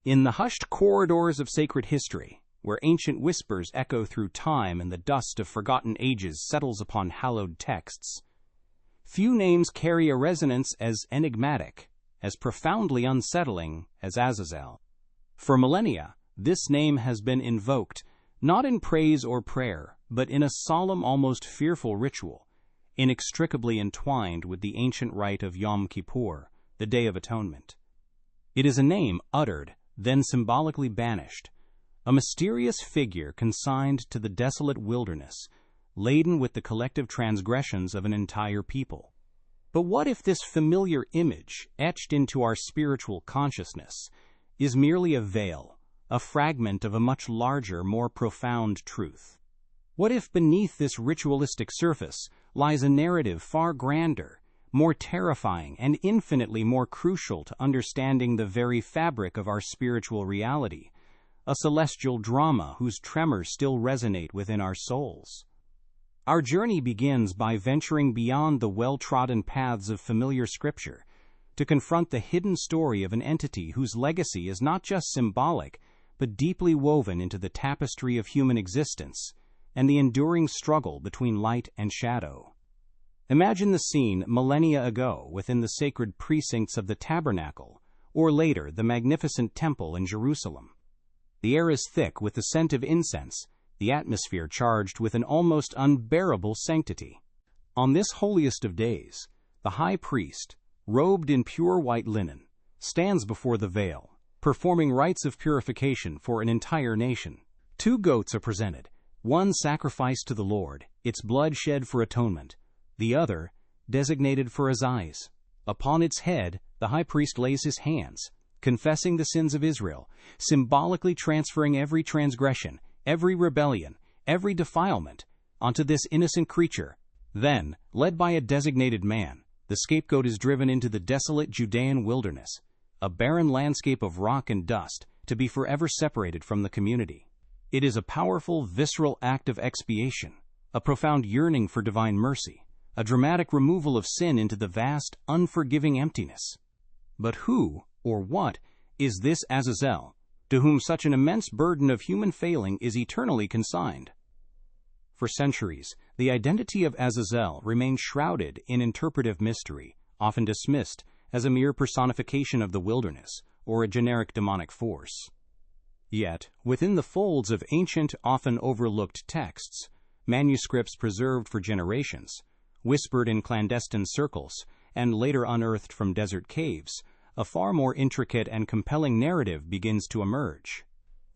In the hushed corridors of sacred history, where ancient whispers echo through time and the dust of forgotten ages settles upon hallowed texts, few names carry a resonance as enigmatic, as profoundly unsettling as Azazel. For millennia, this name has been invoked, not in praise or prayer, but in a solemn, almost fearful ritual, inextricably entwined with the ancient rite of Yom Kippur, the Day of Atonement. It is a name uttered, then symbolically banished, a mysterious figure consigned to the desolate wilderness, laden with the collective transgressions of an entire people. But what if this familiar image, etched into our spiritual consciousness, is merely a veil, a fragment of a much larger, more profound truth? What if beneath this ritualistic surface lies a narrative far grander, more terrifying, and infinitely more crucial to understanding the very fabric of our spiritual reality, a celestial drama whose tremors still resonate within our souls? Our journey begins by venturing beyond the well-trodden paths of familiar scripture to confront the hidden story of an entity whose legacy is not just symbolic, but deeply woven into the tapestry of human existence and the enduring struggle between light and shadow. Imagine the scene millennia ago within the sacred precincts of the tabernacle, or later the magnificent temple in Jerusalem. The air is thick with the scent of incense, the atmosphere charged with an almost unbearable sanctity. On this holiest of days, the high priest, robed in pure white linen, stands before the veil, performing rites of purification for an entire nation. 2 goats are presented, one sacrificed to the Lord, its blood shed for atonement, the other designated for Azazel. Upon its head, the high priest lays his hands, confessing the sins of Israel, symbolically transferring every transgression, every rebellion, every defilement onto this innocent creature. Then, led by a designated man, the scapegoat is driven into the desolate Judean wilderness, a barren landscape of rock and dust, to be forever separated from the community. It is a powerful, visceral act of expiation, a profound yearning for divine mercy, a dramatic removal of sin into the vast, unforgiving emptiness. But who, or what, is this Azazel, to whom such an immense burden of human failing is eternally consigned? For centuries, the identity of Azazel remained shrouded in interpretive mystery, often dismissed as a mere personification of the wilderness or a generic demonic force. Yet, within the folds of ancient, often overlooked texts, manuscripts preserved for generations, whispered in clandestine circles, and later unearthed from desert caves, a far more intricate and compelling narrative begins to emerge.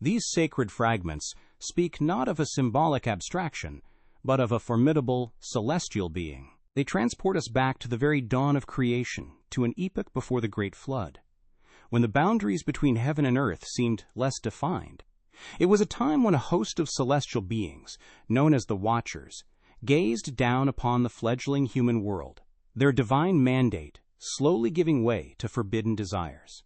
These sacred fragments speak not of a symbolic abstraction, but of a formidable, celestial being. They transport us back to the very dawn of creation, to an epoch before the Great Flood, when the boundaries between heaven and earth seemed less defined. It was a time when a host of celestial beings, known as the Watchers, gazed down upon the fledgling human world, their divine mandate slowly giving way to forbidden desires.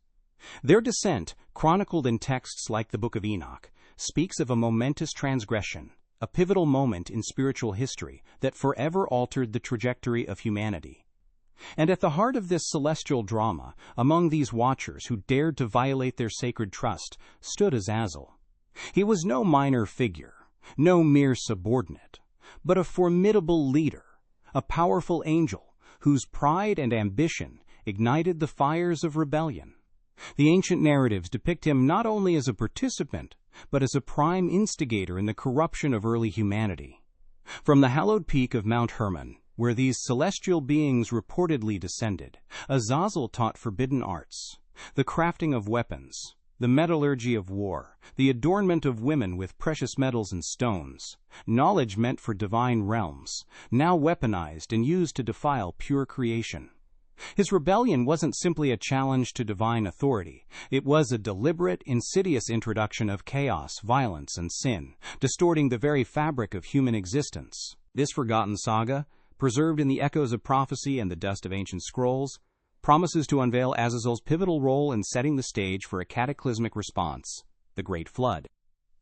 Their descent, chronicled in texts like the Book of Enoch, speaks of a momentous transgression, a pivotal moment in spiritual history that forever altered the trajectory of humanity. And at the heart of this celestial drama, among these watchers who dared to violate their sacred trust, stood Azazel. He was no minor figure, no mere subordinate, but a formidable leader, a powerful angel whose pride and ambition ignited the fires of rebellion. The ancient narratives depict him not only as a participant, but as a prime instigator in the corruption of early humanity. From the hallowed peak of Mount Hermon, where these celestial beings reportedly descended, Azazel taught forbidden arts, the crafting of weapons, the metallurgy of war, the adornment of women with precious metals and stones, knowledge meant for divine realms, now weaponized and used to defile pure creation. His rebellion wasn't simply a challenge to divine authority. It was a deliberate, insidious introduction of chaos, violence, and sin, distorting the very fabric of human existence. This forgotten saga, preserved in the echoes of prophecy and the dust of ancient scrolls, promises to unveil Azazel's pivotal role in setting the stage for a cataclysmic response, the Great Flood.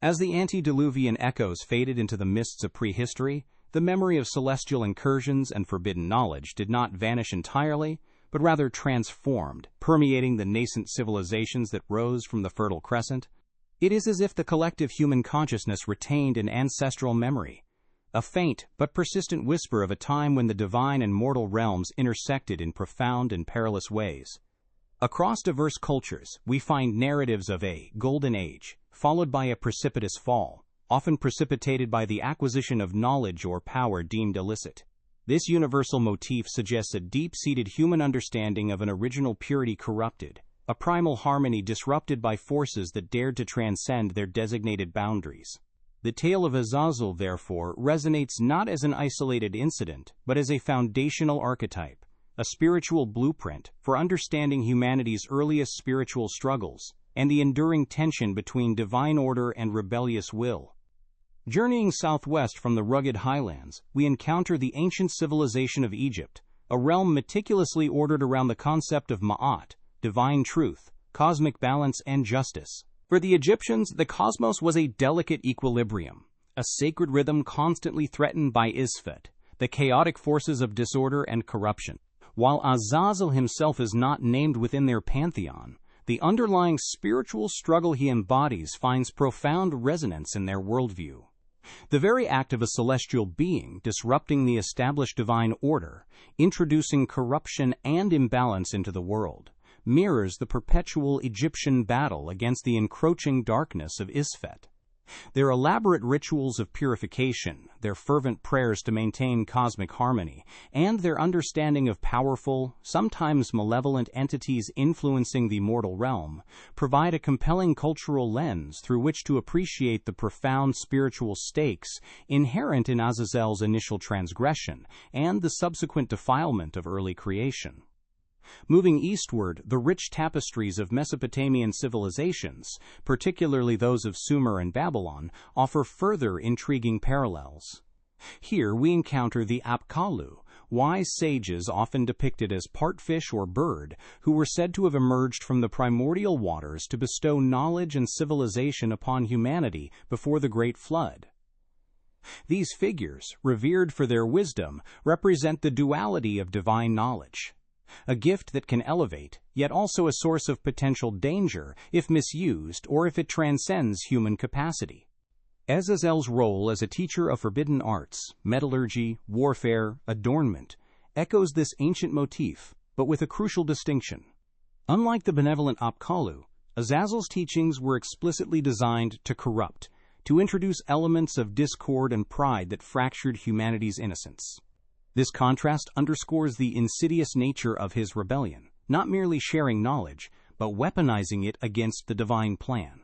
As the antediluvian echoes faded into the mists of prehistory, the memory of celestial incursions and forbidden knowledge did not vanish entirely, but rather transformed, permeating the nascent civilizations that rose from the Fertile Crescent. It is as if the collective human consciousness retained an ancestral memory, a faint but persistent whisper of a time when the divine and mortal realms intersected in profound and perilous ways. Across diverse cultures, we find narratives of a golden age, followed by a precipitous fall, often precipitated by the acquisition of knowledge or power deemed illicit. This universal motif suggests a deep-seated human understanding of an original purity corrupted, a primal harmony disrupted by forces that dared to transcend their designated boundaries. The tale of Azazel, therefore, resonates not as an isolated incident, but as a foundational archetype, a spiritual blueprint for understanding humanity's earliest spiritual struggles and the enduring tension between divine order and rebellious will. Journeying southwest from the rugged highlands, we encounter the ancient civilization of Egypt, a realm meticulously ordered around the concept of Ma'at, divine truth, cosmic balance, and justice. For the Egyptians, the cosmos was a delicate equilibrium, a sacred rhythm constantly threatened by Isfet, the chaotic forces of disorder and corruption. While Azazel himself is not named within their pantheon, the underlying spiritual struggle he embodies finds profound resonance in their worldview. The very act of a celestial being disrupting the established divine order, introducing corruption and imbalance into the world, mirrors the perpetual Egyptian battle against the encroaching darkness of Isfet. Their elaborate rituals of purification, their fervent prayers to maintain cosmic harmony, and their understanding of powerful, sometimes malevolent entities influencing the mortal realm, provide a compelling cultural lens through which to appreciate the profound spiritual stakes inherent in Azazel's initial transgression and the subsequent defilement of early creation. Moving eastward, the rich tapestries of Mesopotamian civilizations, particularly those of Sumer and Babylon, offer further intriguing parallels. Here we encounter the Apkallu, wise sages often depicted as part fish or bird, who were said to have emerged from the primordial waters to bestow knowledge and civilization upon humanity before the Great Flood. These figures, revered for their wisdom, represent the duality of divine knowledge, a gift that can elevate, yet also a source of potential danger if misused or if it transcends human capacity. Azazel's role as a teacher of forbidden arts, metallurgy, warfare, adornment, echoes this ancient motif, but with a crucial distinction. Unlike the benevolent Apkallu, Azazel's teachings were explicitly designed to corrupt, to introduce elements of discord and pride that fractured humanity's innocence. This contrast underscores the insidious nature of his rebellion, not merely sharing knowledge, but weaponizing it against the divine plan.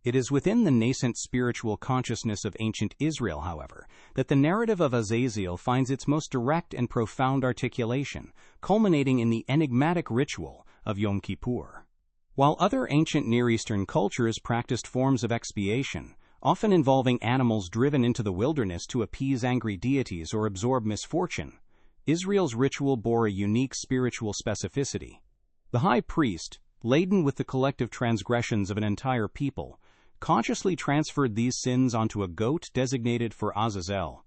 It is within the nascent spiritual consciousness of ancient Israel, however, that the narrative of Azazel finds its most direct and profound articulation, culminating in the enigmatic ritual of Yom Kippur. While other ancient Near Eastern cultures practiced forms of expiation, often involving animals driven into the wilderness to appease angry deities or absorb misfortune, Israel's ritual bore a unique spiritual specificity. The high priest, laden with the collective transgressions of an entire people, consciously transferred these sins onto a goat designated for Azazel,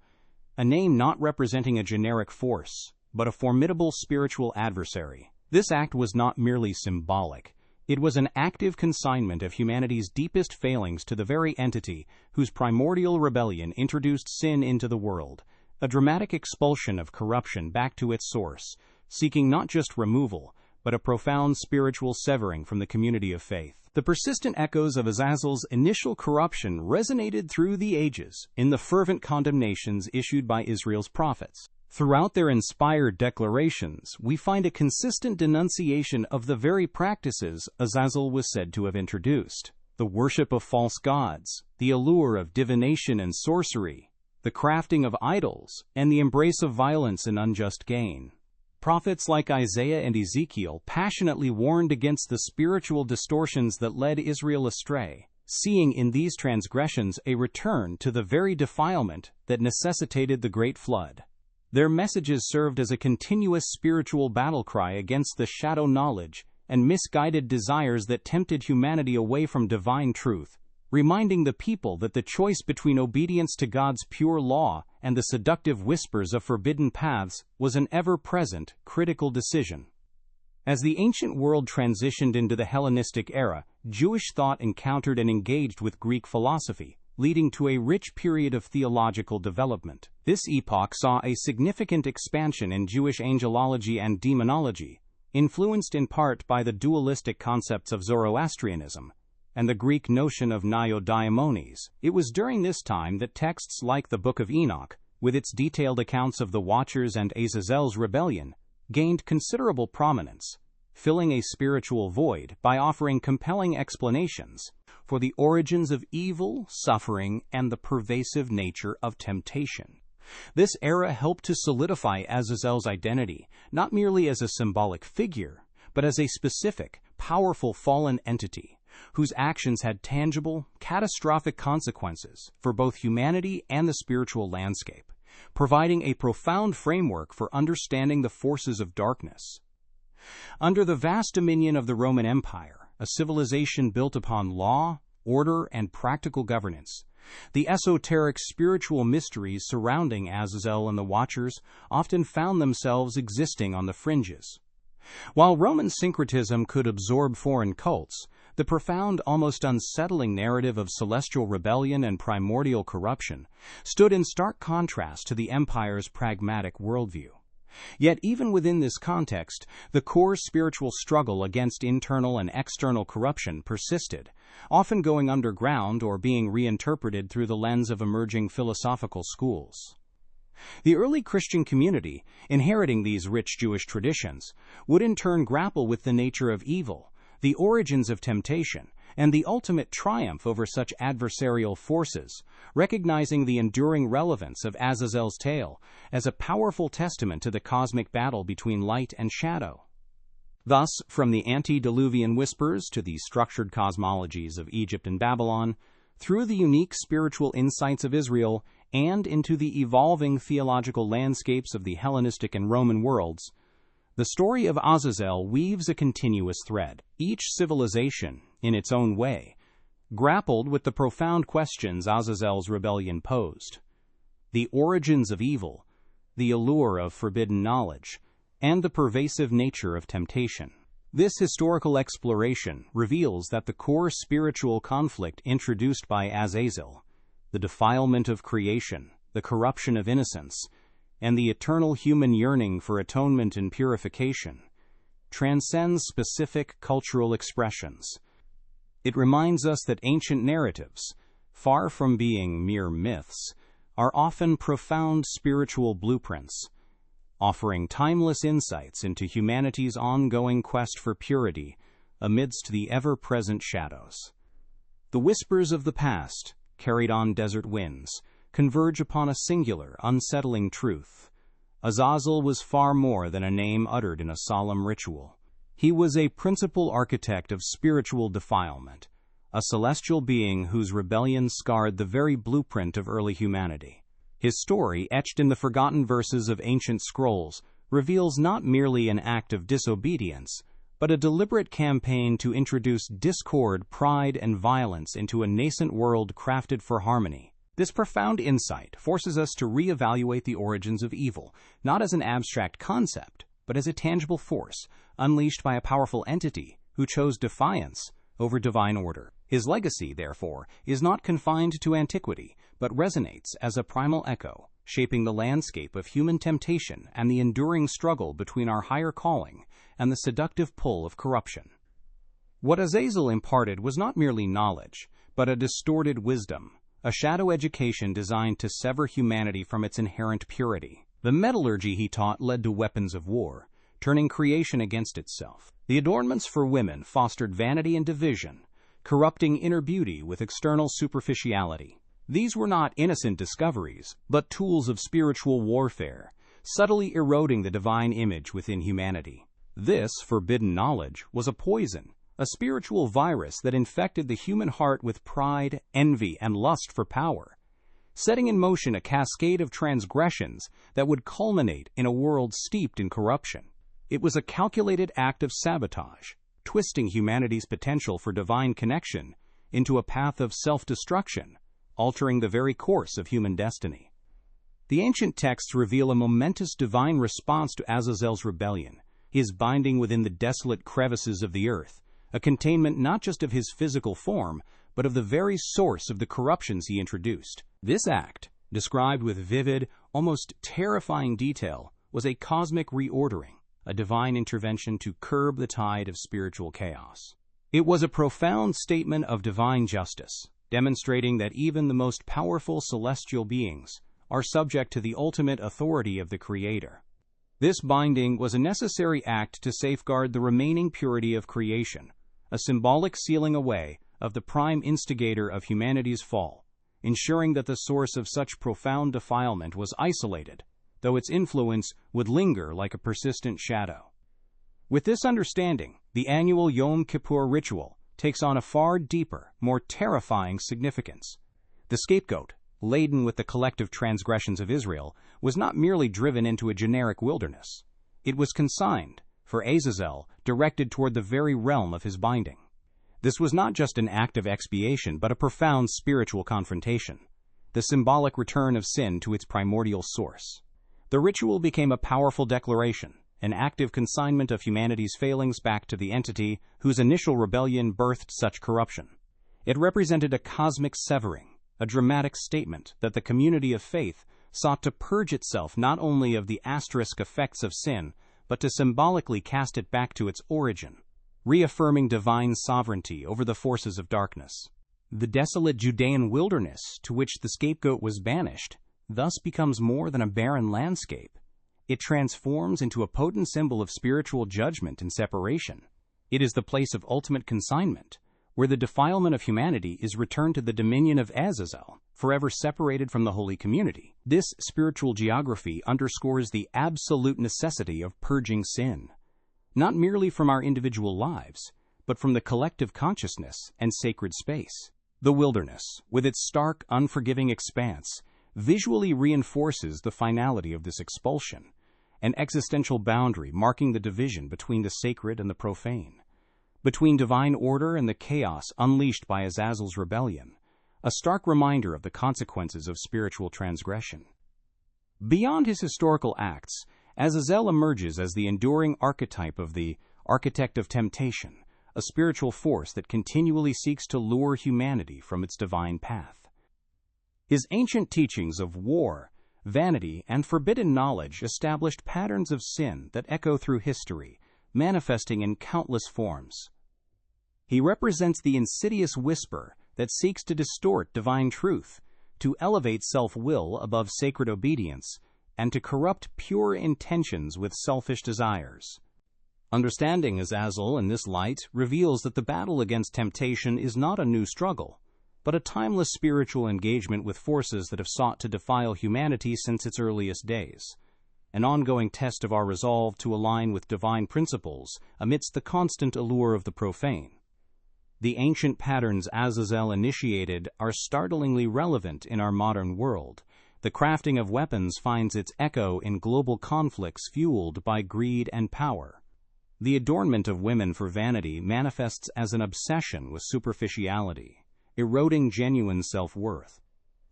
a name not representing a generic force, but a formidable spiritual adversary. This act was not merely symbolic. It was an active consignment of humanity's deepest failings to the very entity whose primordial rebellion introduced sin into the world, a dramatic expulsion of corruption back to its source, seeking not just removal, but a profound spiritual severing from the community of faith. The persistent echoes of Azazel's initial corruption resonated through the ages in the fervent condemnations issued by Israel's prophets. Throughout their inspired declarations, we find a consistent denunciation of the very practices Azazel was said to have introduced: the worship of false gods, the allure of divination and sorcery, the crafting of idols, and the embrace of violence and unjust gain. Prophets like Isaiah and Ezekiel passionately warned against the spiritual distortions that led Israel astray, seeing in these transgressions a return to the very defilement that necessitated the Great Flood. Their messages served as a continuous spiritual battle cry against the shadow knowledge and misguided desires that tempted humanity away from divine truth, reminding the people that the choice between obedience to God's pure law and the seductive whispers of forbidden paths was an ever-present, critical decision. As the ancient world transitioned into the Hellenistic era, Jewish thought encountered and engaged with Greek philosophy, leading to a rich period of theological development. This epoch saw a significant expansion in Jewish angelology and demonology, influenced in part by the dualistic concepts of Zoroastrianism and the Greek notion of neo-daimones. It was during this time that texts like the Book of Enoch, with its detailed accounts of the Watchers and Azazel's rebellion, gained considerable prominence, filling a spiritual void by offering compelling explanations for the origins of evil, suffering, and the pervasive nature of temptation. This era helped to solidify Azazel's identity, not merely as a symbolic figure, but as a specific, powerful fallen entity whose actions had tangible, catastrophic consequences for both humanity and the spiritual landscape, providing a profound framework for understanding the forces of darkness. Under the vast dominion of the Roman Empire, a civilization built upon law, order, and practical governance, the esoteric spiritual mysteries surrounding Azazel and the Watchers often found themselves existing on the fringes. While Roman syncretism could absorb foreign cults, the profound, almost unsettling narrative of celestial rebellion and primordial corruption stood in stark contrast to the empire's pragmatic worldview. Yet even within this context, the core spiritual struggle against internal and external corruption persisted, often going underground or being reinterpreted through the lens of emerging philosophical schools. The early Christian community, inheriting these rich Jewish traditions, would in turn grapple with the nature of evil, the origins of temptation, and the ultimate triumph over such adversarial forces, recognizing the enduring relevance of Azazel's tale as a powerful testament to the cosmic battle between light and shadow. Thus, from the antediluvian whispers to the structured cosmologies of Egypt and Babylon, through the unique spiritual insights of Israel, and into the evolving theological landscapes of the Hellenistic and Roman worlds, the story of Azazel weaves a continuous thread. Each civilization, in its own way, grappled with the profound questions Azazel's rebellion posed: the origins of evil, the allure of forbidden knowledge, and the pervasive nature of temptation. This historical exploration reveals that the core spiritual conflict introduced by Azazel, the defilement of creation, the corruption of innocence, and the eternal human yearning for atonement and purification, transcends specific cultural expressions. It reminds us that ancient narratives, far from being mere myths, are often profound spiritual blueprints, offering timeless insights into humanity's ongoing quest for purity amidst the ever-present shadows. The whispers of the past, carried on desert winds, converge upon a singular, unsettling truth. Azazel was far more than a name uttered in a solemn ritual. He was a principal architect of spiritual defilement, a celestial being whose rebellion scarred the very blueprint of early humanity. His story, etched in the forgotten verses of ancient scrolls, reveals not merely an act of disobedience, but a deliberate campaign to introduce discord, pride, and violence into a nascent world crafted for harmony. This profound insight forces us to reevaluate the origins of evil, not as an abstract concept, but as a tangible force, unleashed by a powerful entity who chose defiance over divine order. His legacy, therefore, is not confined to antiquity, but resonates as a primal echo, shaping the landscape of human temptation and the enduring struggle between our higher calling and the seductive pull of corruption. What Azazel imparted was not merely knowledge, but a distorted wisdom, a shadow education designed to sever humanity from its inherent purity. The metallurgy he taught led to weapons of war, turning creation against itself. The adornments for women fostered vanity and division, corrupting inner beauty with external superficiality. These were not innocent discoveries, but tools of spiritual warfare, subtly eroding the divine image within humanity. This forbidden knowledge was a poison, a spiritual virus that infected the human heart with pride, envy, and lust for power, setting in motion a cascade of transgressions that would culminate in a world steeped in corruption. It was a calculated act of sabotage, twisting humanity's potential for divine connection into a path of self-destruction, altering the very course of human destiny. The ancient texts reveal a momentous divine response to Azazel's rebellion, his binding within the desolate crevices of the earth, a containment not just of his physical form, but of the very source of the corruptions he introduced. This act, described with vivid, almost terrifying detail, was a cosmic reordering, a divine intervention to curb the tide of spiritual chaos. It was a profound statement of divine justice, demonstrating that even the most powerful celestial beings are subject to the ultimate authority of the Creator. This binding was a necessary act to safeguard the remaining purity of creation, a symbolic sealing away of the prime instigator of humanity's fall, ensuring that the source of such profound defilement was isolated, though its influence would linger like a persistent shadow. With this understanding, the annual Yom Kippur ritual takes on a far deeper, more terrifying significance. The scapegoat, laden with the collective transgressions of Israel, was not merely driven into a generic wilderness. It was consigned, for Azazel, directed toward the very realm of his binding. This was not just an act of expiation, but a profound spiritual confrontation, the symbolic return of sin to its primordial source. The ritual became a powerful declaration, an active consignment of humanity's failings back to the entity whose initial rebellion birthed such corruption. It represented a cosmic severing, a dramatic statement that the community of faith sought to purge itself not only of the asterisk effects of sin, but to symbolically cast it back to its origin, reaffirming divine sovereignty over the forces of darkness. The desolate Judean wilderness to which the scapegoat was banished thus becomes more than a barren landscape. It transforms into a potent symbol of spiritual judgment and separation. It is the place of ultimate consignment, where the defilement of humanity is returned to the dominion of Azazel, forever separated from the holy community. This spiritual geography underscores the absolute necessity of purging sin, not merely from our individual lives, but from the collective consciousness and sacred space. The wilderness, with its stark, unforgiving expanse, visually reinforces the finality of this expulsion, an existential boundary marking the division between the sacred and the profane, between divine order and the chaos unleashed by Azazel's rebellion, a stark reminder of the consequences of spiritual transgression. Beyond his historical acts, Azazel emerges as the enduring archetype of the architect of temptation, a spiritual force that continually seeks to lure humanity from its divine path. His ancient teachings of war, vanity, and forbidden knowledge established patterns of sin that echo through history, manifesting in countless forms. He represents the insidious whisper that seeks to distort divine truth, to elevate self-will above sacred obedience, and to corrupt pure intentions with selfish desires. Understanding Azazel in this light reveals that the battle against temptation is not a new struggle, but a timeless spiritual engagement with forces that have sought to defile humanity since its earliest days, an ongoing test of our resolve to align with divine principles amidst the constant allure of the profane. The ancient patterns Azazel initiated are startlingly relevant in our modern world. The crafting of weapons finds its echo in global conflicts fueled by greed and power. The adornment of women for vanity manifests as an obsession with superficiality, eroding genuine self-worth.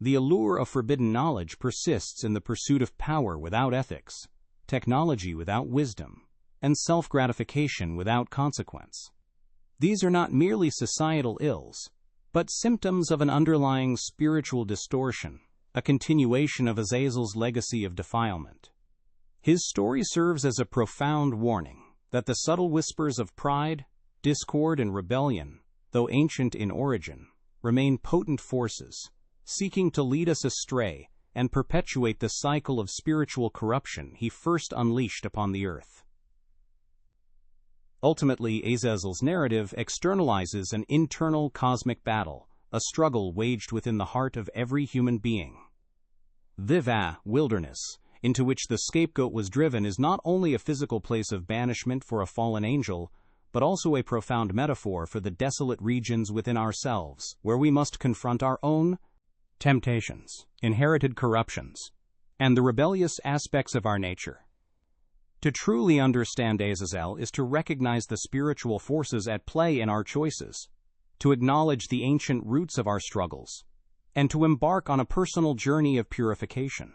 The allure of forbidden knowledge persists in the pursuit of power without ethics, technology without wisdom, and self-gratification without consequence. These are not merely societal ills, but symptoms of an underlying spiritual distortion, a continuation of Azazel's legacy of defilement. His story serves as a profound warning that the subtle whispers of pride, discord, and rebellion, though ancient in origin, remain potent forces, seeking to lead us astray and perpetuate the cycle of spiritual corruption he first unleashed upon the earth. Ultimately, Azazel's narrative externalizes an internal cosmic battle, a struggle waged within the heart of every human being. The wilderness, into which the scapegoat was driven, is not only a physical place of banishment for a fallen angel, but also a profound metaphor for the desolate regions within ourselves, where we must confront our own temptations, inherited corruptions, and the rebellious aspects of our nature. To truly understand Azazel is to recognize the spiritual forces at play in our choices, to acknowledge the ancient roots of our struggles, and to embark on a personal journey of purification.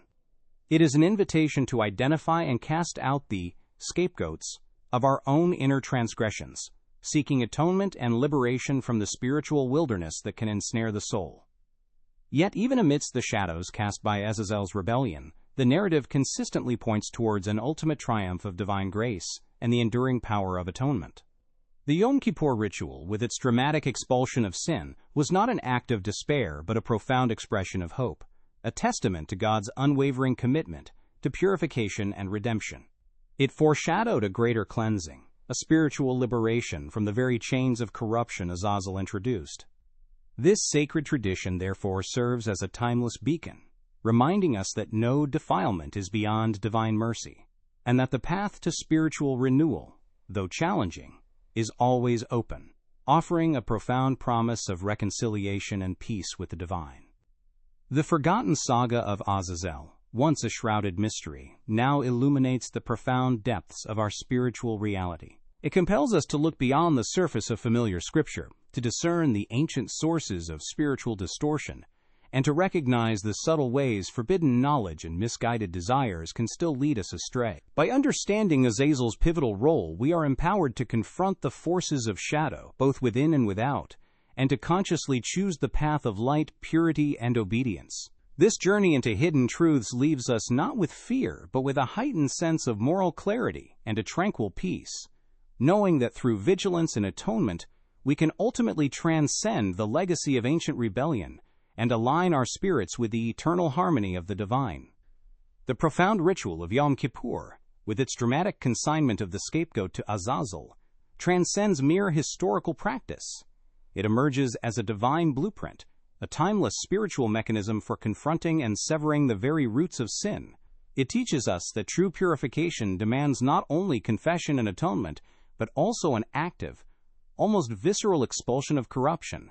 It is an invitation to identify and cast out the scapegoats of our own inner transgressions, seeking atonement and liberation from the spiritual wilderness that can ensnare the soul. Yet even amidst the shadows cast by Azazel's rebellion, the narrative consistently points towards an ultimate triumph of divine grace and the enduring power of atonement. The Yom Kippur ritual, with its dramatic expulsion of sin, was not an act of despair but a profound expression of hope, a testament to God's unwavering commitment to purification and redemption. It foreshadowed a greater cleansing, a spiritual liberation from the very chains of corruption Azazel introduced. This sacred tradition therefore serves as a timeless beacon, reminding us that no defilement is beyond divine mercy, and that the path to spiritual renewal, though challenging, is always open, offering a profound promise of reconciliation and peace with the divine. The forgotten saga of Azazel, once a shrouded mystery, now illuminates the profound depths of our spiritual reality. It compels us to look beyond the surface of familiar scripture, to discern the ancient sources of spiritual distortion, and to recognize the subtle ways forbidden knowledge and misguided desires can still lead us astray. By understanding Azazel's pivotal role, we are empowered to confront the forces of shadow, both within and without, and to consciously choose the path of light, purity, and obedience. This journey into hidden truths leaves us not with fear, but with a heightened sense of moral clarity and a tranquil peace, knowing that through vigilance and atonement, we can ultimately transcend the legacy of ancient rebellion and align our spirits with the eternal harmony of the divine. The profound ritual of Yom Kippur, with its dramatic consignment of the scapegoat to Azazel, transcends mere historical practice. It emerges as a divine blueprint, a timeless spiritual mechanism for confronting and severing the very roots of sin. It teaches us that true purification demands not only confession and atonement, but also an active, almost visceral expulsion of corruption,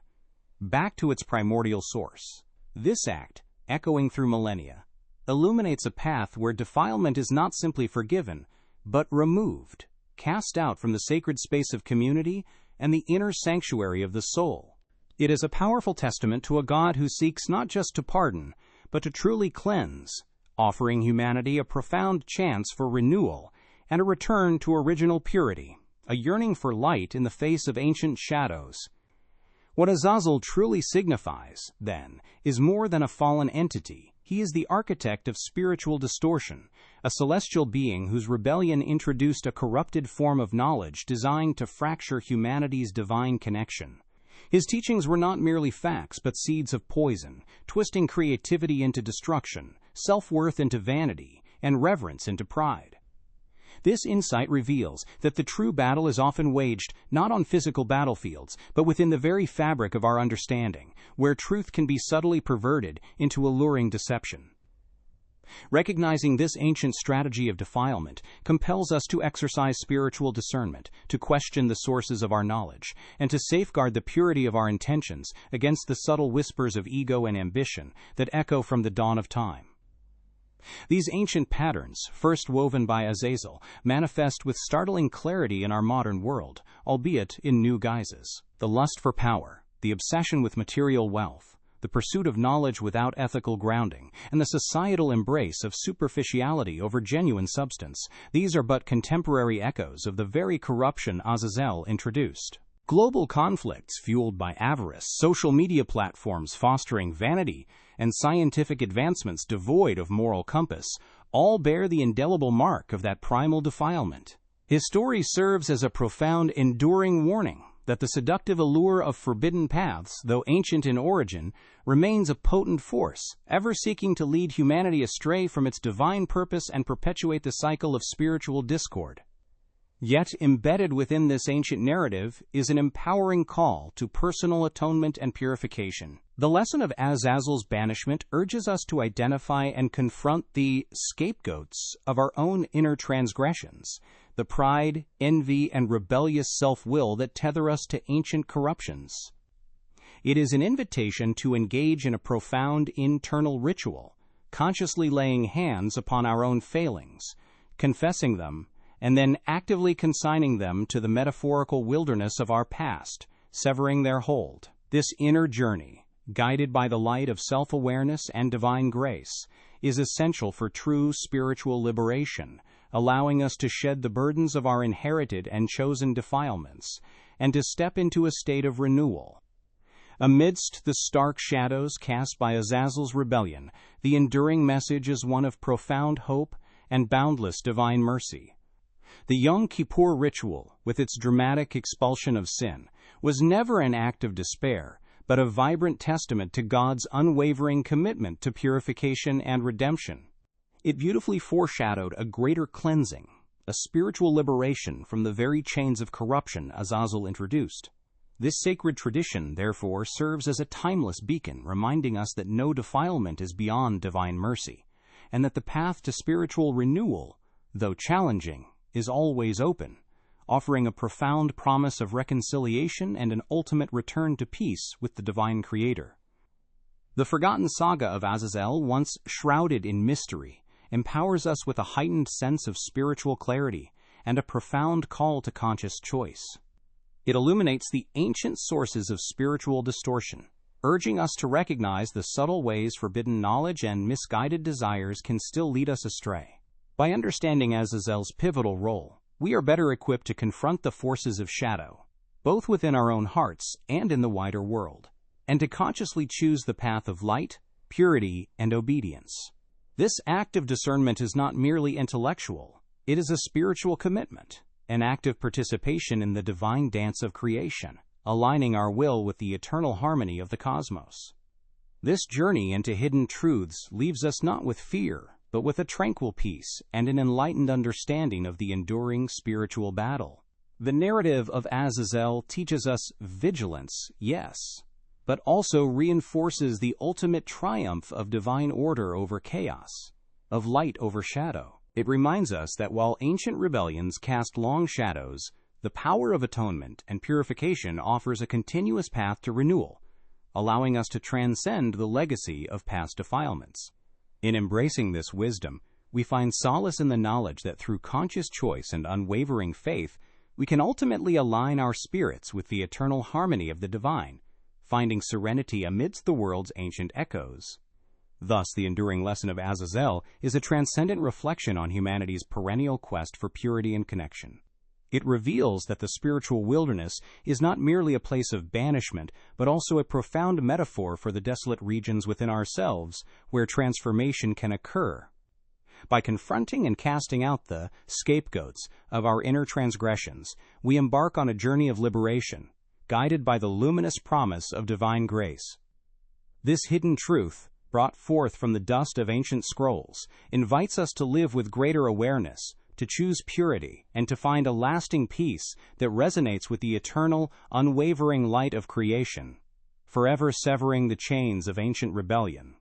back to its primordial source. This act, echoing through millennia, illuminates a path where defilement is not simply forgiven, but removed, cast out from the sacred space of community and the inner sanctuary of the soul. It is a powerful testament to a God who seeks not just to pardon, but to truly cleanse, offering humanity a profound chance for renewal and a return to original purity, a yearning for light in the face of ancient shadows. What Azazel truly signifies, then, is more than a fallen entity. He is the architect of spiritual distortion, a celestial being whose rebellion introduced a corrupted form of knowledge designed to fracture humanity's divine connection. His teachings were not merely facts, but seeds of poison, twisting creativity into destruction, self-worth into vanity, and reverence into pride. This insight reveals that the true battle is often waged not on physical battlefields, but within the very fabric of our understanding, where truth can be subtly perverted into alluring deception. Recognizing this ancient strategy of defilement compels us to exercise spiritual discernment, to question the sources of our knowledge, and to safeguard the purity of our intentions against the subtle whispers of ego and ambition that echo from the dawn of time. These ancient patterns, first woven by Azazel, manifest with startling clarity in our modern world, albeit in new guises. The lust for power, the obsession with material wealth, the pursuit of knowledge without ethical grounding, and the societal embrace of superficiality over genuine substance, these are but contemporary echoes of the very corruption Azazel introduced. Global conflicts fueled by avarice, social media platforms fostering vanity, and scientific advancements devoid of moral compass all bear the indelible mark of that primal defilement. His story serves as a profound, enduring warning that the seductive allure of forbidden paths, though ancient in origin, remains a potent force, ever seeking to lead humanity astray from its divine purpose and perpetuate the cycle of spiritual discord. Yet, embedded within this ancient narrative is an empowering call to personal atonement and purification. The lesson of Azazel's banishment urges us to identify and confront the scapegoats of our own inner transgressions, the pride, envy, and rebellious self-will that tether us to ancient corruptions. It is an invitation to engage in a profound internal ritual, consciously laying hands upon our own failings, confessing them, and then actively consigning them to the metaphorical wilderness of our past, severing their hold. This inner journey, guided by the light of self-awareness and divine grace, is essential for true spiritual liberation, allowing us to shed the burdens of our inherited and chosen defilements, and to step into a state of renewal. Amidst the stark shadows cast by Azazel's rebellion, the enduring message is one of profound hope and boundless divine mercy. The Yom Kippur ritual, with its dramatic expulsion of sin, was never an act of despair, but a vibrant testament to God's unwavering commitment to purification and redemption. It beautifully foreshadowed a greater cleansing, a spiritual liberation from the very chains of corruption Azazel introduced. This sacred tradition, therefore, serves as a timeless beacon, reminding us that no defilement is beyond divine mercy, and that the path to spiritual renewal, though challenging, is always open, offering a profound promise of reconciliation and an ultimate return to peace with the divine Creator. The forgotten saga of Azazel, once shrouded in mystery, empowers us with a heightened sense of spiritual clarity and a profound call to conscious choice. It illuminates the ancient sources of spiritual distortion, urging us to recognize the subtle ways forbidden knowledge and misguided desires can still lead us astray. By understanding Azazel's pivotal role, we are better equipped to confront the forces of shadow, both within our own hearts and in the wider world, and to consciously choose the path of light, purity, and obedience. This act of discernment is not merely intellectual, it is a spiritual commitment, an active participation in the divine dance of creation, aligning our will with the eternal harmony of the cosmos. This journey into hidden truths leaves us not with fear, but with a tranquil peace and an enlightened understanding of the enduring spiritual battle. The narrative of Azazel teaches us vigilance, yes, but also reinforces the ultimate triumph of divine order over chaos, of light over shadow. It reminds us that while ancient rebellions cast long shadows, the power of atonement and purification offers a continuous path to renewal, allowing us to transcend the legacy of past defilements. In embracing this wisdom, we find solace in the knowledge that through conscious choice and unwavering faith, we can ultimately align our spirits with the eternal harmony of the divine, finding serenity amidst the world's ancient echoes. Thus, the enduring lesson of Azazel is a transcendent reflection on humanity's perennial quest for purity and connection. It reveals that the spiritual wilderness is not merely a place of banishment, but also a profound metaphor for the desolate regions within ourselves where transformation can occur. By confronting and casting out the scapegoats of our inner transgressions, we embark on a journey of liberation, guided by the luminous promise of divine grace. This hidden truth, brought forth from the dust of ancient scrolls, invites us to live with greater awareness, to choose purity, and to find a lasting peace that resonates with the eternal, unwavering light of creation, forever severing the chains of ancient rebellion.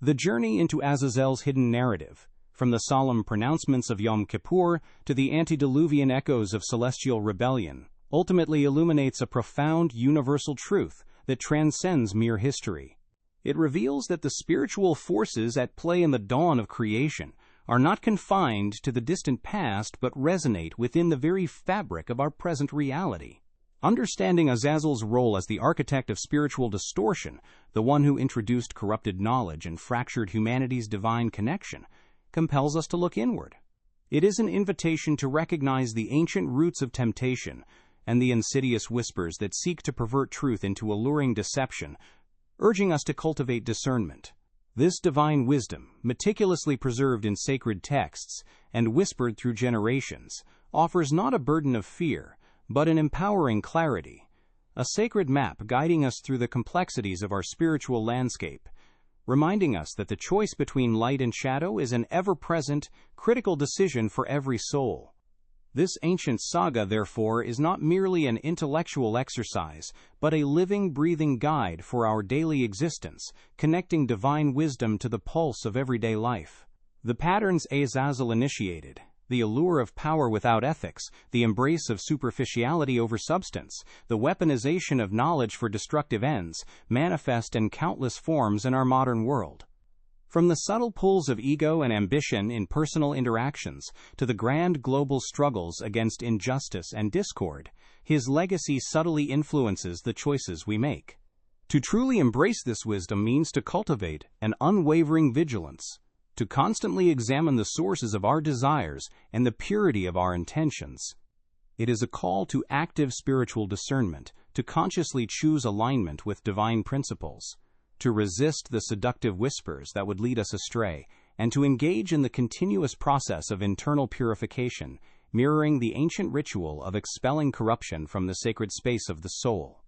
The journey into Azazel's hidden narrative, from the solemn pronouncements of Yom Kippur to the antediluvian echoes of celestial rebellion, ultimately illuminates a profound universal truth that transcends mere history. It reveals that the spiritual forces at play in the dawn of creation are not confined to the distant past but resonate within the very fabric of our present reality. Understanding Azazel's role as the architect of spiritual distortion, the one who introduced corrupted knowledge and fractured humanity's divine connection, compels us to look inward. It is an invitation to recognize the ancient roots of temptation and the insidious whispers that seek to pervert truth into alluring deception, urging us to cultivate discernment. This divine wisdom, meticulously preserved in sacred texts and whispered through generations, offers not a burden of fear, but an empowering clarity, a sacred map guiding us through the complexities of our spiritual landscape, reminding us that the choice between light and shadow is an ever-present, critical decision for every soul. This ancient saga, therefore, is not merely an intellectual exercise, but a living, breathing guide for our daily existence, connecting divine wisdom to the pulse of everyday life. The patterns Azazel initiated, the allure of power without ethics, the embrace of superficiality over substance, the weaponization of knowledge for destructive ends, manifest in countless forms in our modern world. From the subtle pulls of ego and ambition in personal interactions to the grand global struggles against injustice and discord, his legacy subtly influences the choices we make. To truly embrace this wisdom means to cultivate an unwavering vigilance, to constantly examine the sources of our desires and the purity of our intentions. It is a call to active spiritual discernment, to consciously choose alignment with divine principles, to resist the seductive whispers that would lead us astray, and to engage in the continuous process of internal purification, mirroring the ancient ritual of expelling corruption from the sacred space of the soul.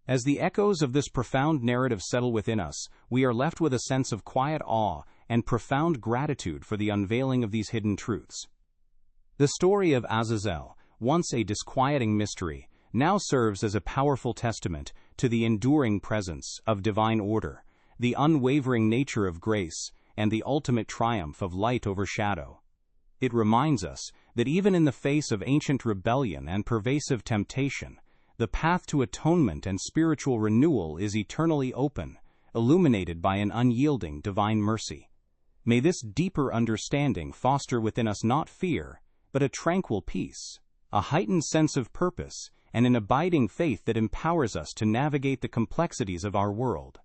As the echoes of this profound narrative settle within us, we are left with a sense of quiet awe and profound gratitude for the unveiling of these hidden truths. The story of Azazel, once a disquieting mystery, now serves as a powerful testament to the enduring presence of divine order, the unwavering nature of grace, and the ultimate triumph of light over shadow. It reminds us that even in the face of ancient rebellion and pervasive temptation, the path to atonement and spiritual renewal is eternally open, illuminated by an unyielding divine mercy. May this deeper understanding foster within us not fear, but a tranquil peace, a heightened sense of purpose, and an abiding faith that empowers us to navigate the complexities of our world.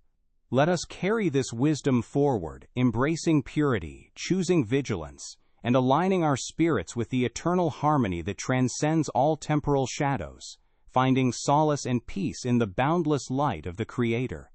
Let us carry this wisdom forward, embracing purity, choosing vigilance, and aligning our spirits with the eternal harmony that transcends all temporal shadows, finding solace and peace in the boundless light of the Creator.